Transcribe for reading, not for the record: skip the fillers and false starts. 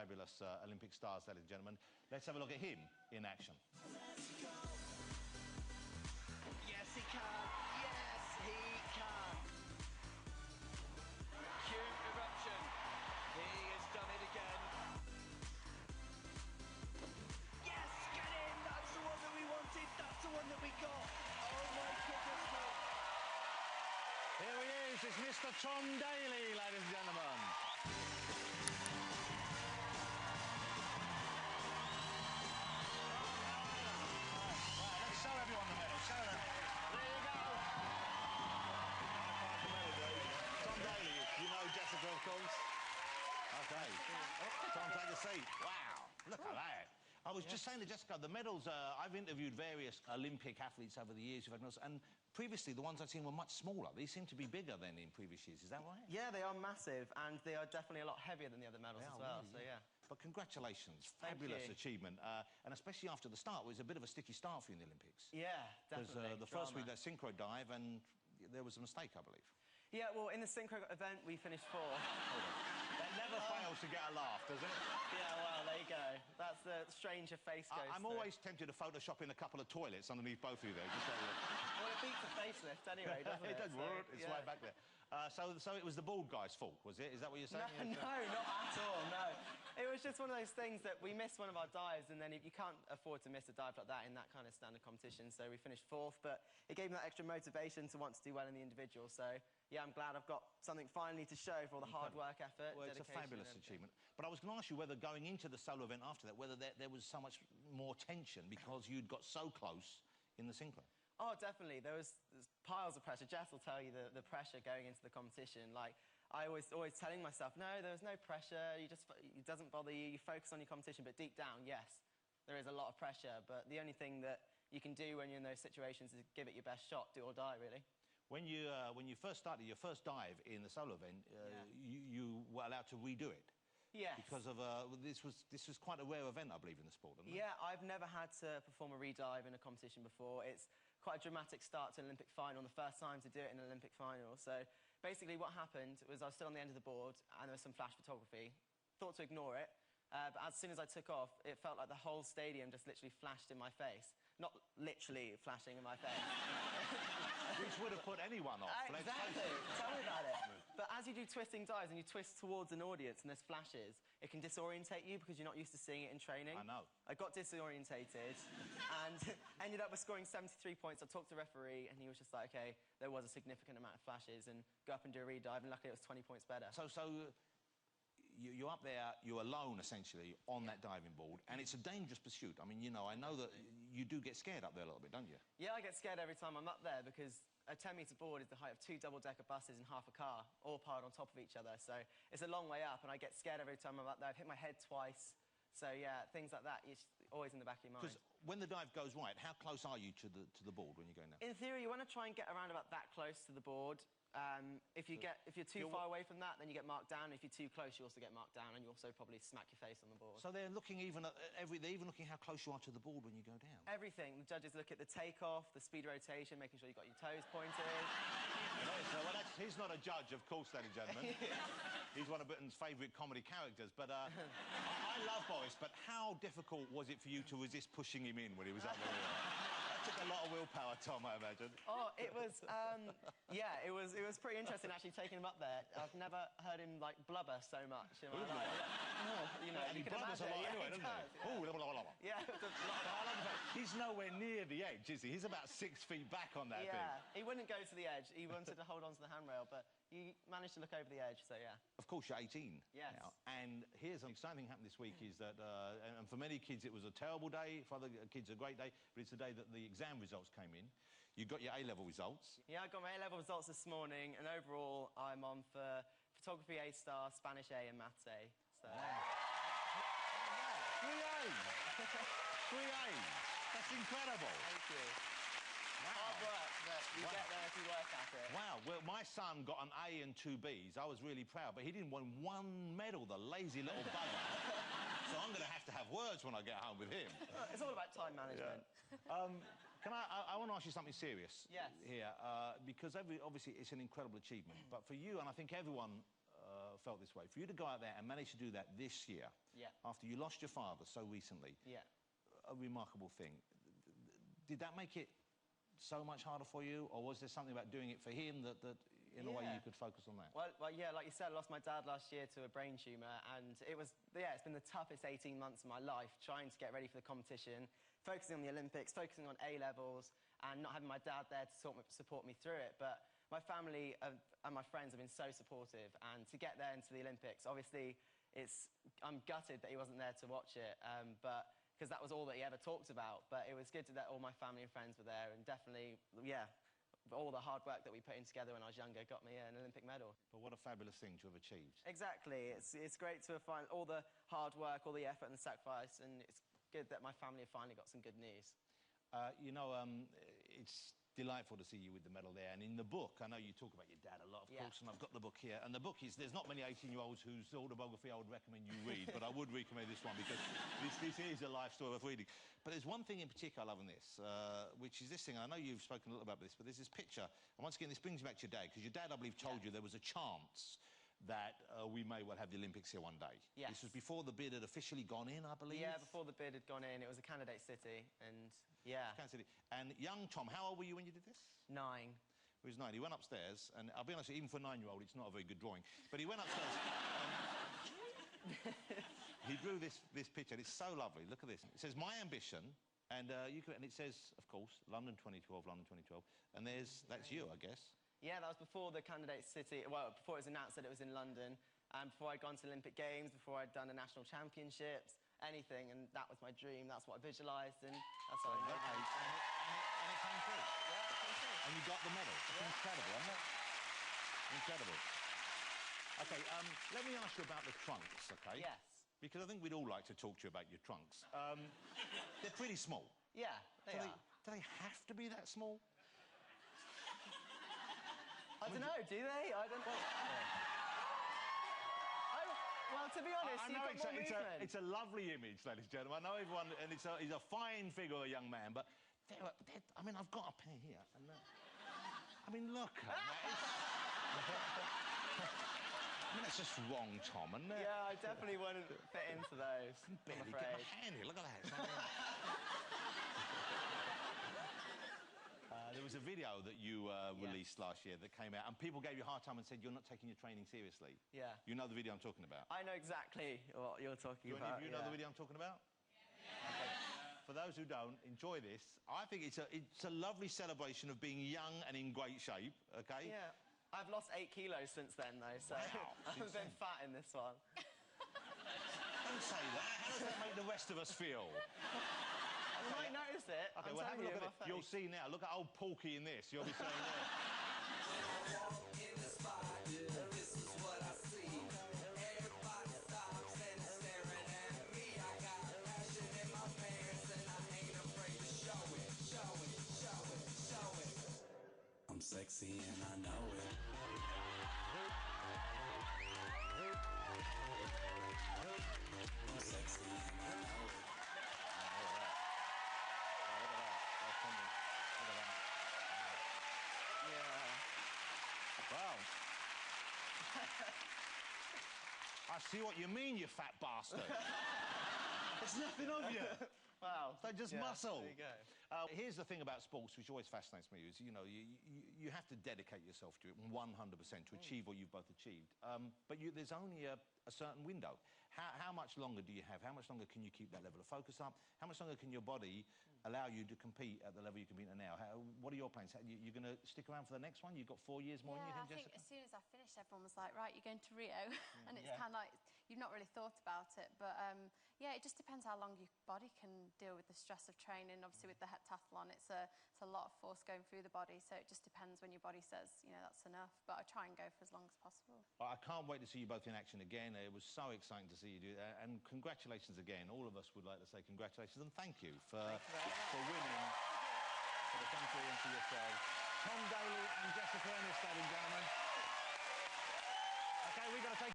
fabulous Olympic stars, ladies and gentlemen. Let's have a look at him in action. Yes, he can. Yes, he can. Cute eruption. He has done it again. Yes, get in. That's the one that we wanted. That's the one that we got. Oh, my goodness me. Here he is. It's Mr. Tom Daley, ladies and gentlemen. Let's show everyone the medal. Show them. There you go. Tom Daley, you know Jessica, of course. OK. Tom, take a seat. Wow. Look at that. I was just saying to Jessica, the medals, I've interviewed various Olympic athletes over the years who've had medals, and previously the ones I've seen were much smaller. These seem to be bigger than in previous years, is that right? Yeah, they are massive, and they are definitely a lot heavier than the other medals as well, really, so yeah. But congratulations, fabulous achievement, and especially after the start, it was a bit of a sticky start for you in the Olympics. Yeah, definitely. Because the first week, that synchro dive, and there was a mistake, I believe. Yeah, well, in the synchro event, we finished fourth. That never fails to get a laugh, does it? Yeah, well, there you go. That's the stranger face ghost. I'm always tempted to Photoshop in a couple of toilets underneath both of you there, just so you... Well, it beats the facelift anyway, doesn't it? It does work. It's right back there. So it was the bald guy's fault, was it? Is that what you're saying? No, not at all, no. It was just one of those things that we missed one of our dives, and then you can't afford to miss a dive like that in that kind of standard competition, so we finished fourth, but it gave me that extra motivation to want to do well in the individual, so... Yeah, I'm glad I've got something finally to show for all the hard work, effort, well, it's a fabulous achievement. But I was going to ask you whether going into the solo event after that, whether there was so much more tension because you'd got so close in the synchro. Oh, definitely. There's piles of pressure. Jess will tell you the pressure going into the competition. Like, I was always telling myself, no, there was no pressure. It doesn't bother you. You focus on your competition. But deep down, yes, there is a lot of pressure. But the only thing that you can do when you're in those situations is give it your best shot, do or die, really. When you first started your first dive in the solo event, you were allowed to redo it. Yes. Because of this was quite a rare event, I believe, in the sport, isn't it? Yeah, I've never had to perform a redive in a competition before. It's quite a dramatic start to an Olympic final, and the first time to do it in an Olympic final. So basically, what happened was I was still on the end of the board, and there was some flash photography. Thought to ignore it. But as soon as I took off, it felt like the whole stadium just literally flashed in my face. Not literally flashing in my face. Which would have put anyone off. Exactly. Tell me about it. But as you do twisting dives and you twist towards an audience and there's flashes, it can disorientate you because you're not used to seeing it in training. I know. I got disorientated and ended up with scoring 73 points. I talked to the referee and he was just like, OK, there was a significant amount of flashes and go up and do a redive, and luckily it was 20 points better. So you're up there, you're alone, essentially, on that diving board, and it's a dangerous pursuit. I mean, you know, I know that you do get scared up there a little bit, don't you? Yeah, I get scared every time I'm up there because a 10-metre board is the height of 2 double-decker buses and half a car, all piled on top of each other, so it's a long way up, and I get scared every time I'm up there. I've hit my head twice, so, yeah, things like that, it's always in the back of your mind. Because when the dive goes right, how close are you to the board when you're going down? In theory, you want to try and get around about that close to the board. If you're too far away from that, then you get marked down. If you're too close, you also get marked down, and you also probably smack your face on the board. So they're looking even at they're even looking how close you are to the board when you go down. Everything. The judges look at the takeoff, the speed rotation, making sure you've got your toes pointed. He's not a judge, of course, ladies and gentlemen. He's one of Britain's favourite comedy characters. But I love Boris. But how difficult was it for you to resist pushing him in when he was up there? Took a lot of willpower, Tom, I imagine. Oh, it was, yeah, it was pretty interesting actually taking him up there. I've never heard him, like, blubber so much in my life. You know, and he blubbers a lot anyway, doesn't he? Yeah. Ooh, blah, blah, blah. Yeah. He's nowhere near the edge, is he? He's about 6 feet back on that thing. Yeah, he wouldn't go to the edge. He wanted to hold on to the handrail, but he managed to look over the edge, so yeah. Of course, you're 18 yes. now, and here's an exciting thing happened this week is that, and for many kids it was a terrible day, for other kids a great day, but it's the day that the exam results came in. You got your A-level results. Yeah, I got my A-level results this morning, and overall I'm on for photography A-star, Spanish A and maths A. So. Wow. 3 A's! 3 A's! That's incredible! Thank you. Wow. Hard work, but you get there if you work at it. Wow, well, my son got an A and 2 B's. I was really proud, but he didn't win 1 medal, the lazy little bugger. So I'm going to have words when I get home with him. It's all about time management. Yeah. I want to ask you something serious yes. here, because obviously it's an incredible achievement, but for you, and I think everyone felt this way. For you to go out there and manage to do that this year, after you lost your father so recently, a remarkable thing. Did that make it so much harder for you, or was there something about doing it for him that in a way you could focus on that? Well, yeah, like you said, I lost my dad last year to a brain tumour, and it's been the toughest 18 months of my life, trying to get ready for the competition, focusing on the Olympics, focusing on A-levels, and not having my dad there to support me through it. But my family and my friends have been so supportive, and to get there into the Olympics, obviously, I'm gutted that he wasn't there to watch it, because that was all that he ever talked about. But it was good that all my family and friends were there, and definitely, all the hard work that we put in together when I was younger got me an Olympic medal. But what a fabulous thing to have achieved. Exactly. It's great to find all the hard work, all the effort and the sacrifice, and it's good that my family have finally got some good news. It's delightful to see you with the medal there. And in the book, I know you talk about your dad a lot, of course, and I've got the book here. And the book is, there's not many 18-year-olds whose autobiography I would recommend you read, but I would recommend this one because this is a life story worth reading. But there's one thing in particular I love in this, which is this thing. I know you've spoken a little about this, but there's this picture. And once again, this brings me back to your dad, because your dad, I believe, told you there was a chance that we may well have the Olympics here one day. Yes. This was before the bid had officially gone in, I believe. Yeah, before the bid had gone in. It was a candidate city, and Kansas City. And young Tom, how old were you when you did this? 9. He was 9. He went upstairs, and I'll be honest, even for a 9-year-old, it's not a very good drawing. But he went upstairs. He drew this picture, and it's so lovely. Look at this. It says, "My ambition," and it says, of course, London 2012, London 2012. And that's you, I guess. Yeah, that was before the candidate city. Well, before it was announced that it was in London, and before I'd gone to Olympic Games, before I'd done the national championships, anything, and that was my dream. That's what I visualised, and that's what I did. And it came true. Yeah, it came true. And you got the medal. It's incredible, isn't it? Incredible. Okay, let me ask you about the trunks, okay? Yes. Because I think we'd all like to talk to you about your trunks. They're pretty small. Yeah, they are. Do they have to be that small? I don't know, do they? I don't know. Well, to be honest, you've got more movement. It's a lovely image, ladies and gentlemen. I know everyone, and he's a fine figure, a young man, but I mean, I've got a pair here. And, I mean, look at that. I mean, that's just wrong, Tom, isn't it? Yeah, I definitely wouldn't fit into those. I can barely get my hand here. Look at that. There was a video that you released last year that came out, and people gave you a hard time and said you're not taking your training seriously. Yeah. You know the video I'm talking about? I know exactly what you're talking about. Do you know the video I'm talking about? Yeah. Okay. For those who don't, enjoy this. I think it's a lovely celebration of being young and in great shape, okay? Yeah. I've lost 8 kilos since then, though, so I've been fat in this one. Don't say that. How does that make the rest of us feel? You might notice it. Okay, well, have a look at it. You'll see now. Look at old Porky in this. You'll be saying that. I'm sexy and I know it. I'm sexy and I know it. Wow. I see what you mean, you fat bastard. There's nothing of you. Wow. They're just muscle. There you go. Here's the thing about sports, which always fascinates me, is, you know, you have to dedicate yourself to it 100% to achieve what you've both achieved. But there's only a certain window. How much longer do you have? How much longer can you keep that level of focus up? How much longer can your body allow you to compete at the level you compete at now? What are your plans? You're going to stick around for the next one? You've got 4 years more in you, I think as soon as I finished, everyone was like, right, you're going to Rio. And it's kind of like, you've not really thought about it. But, yeah, it just depends how long your body can deal with the stress of training. Obviously, with the heptathlon, it's a lot of force going through the body. So it just depends when your body says, you know, that's enough. But I try and go for as long as possible. I can't wait to see you both in action again. It was so exciting to see you do that. And congratulations again. All of us would like to say congratulations and thank you for winning for the country and for yourselves. Tom Daley and Jessica Ernest, ladies and gentlemen. Okay, we're going to take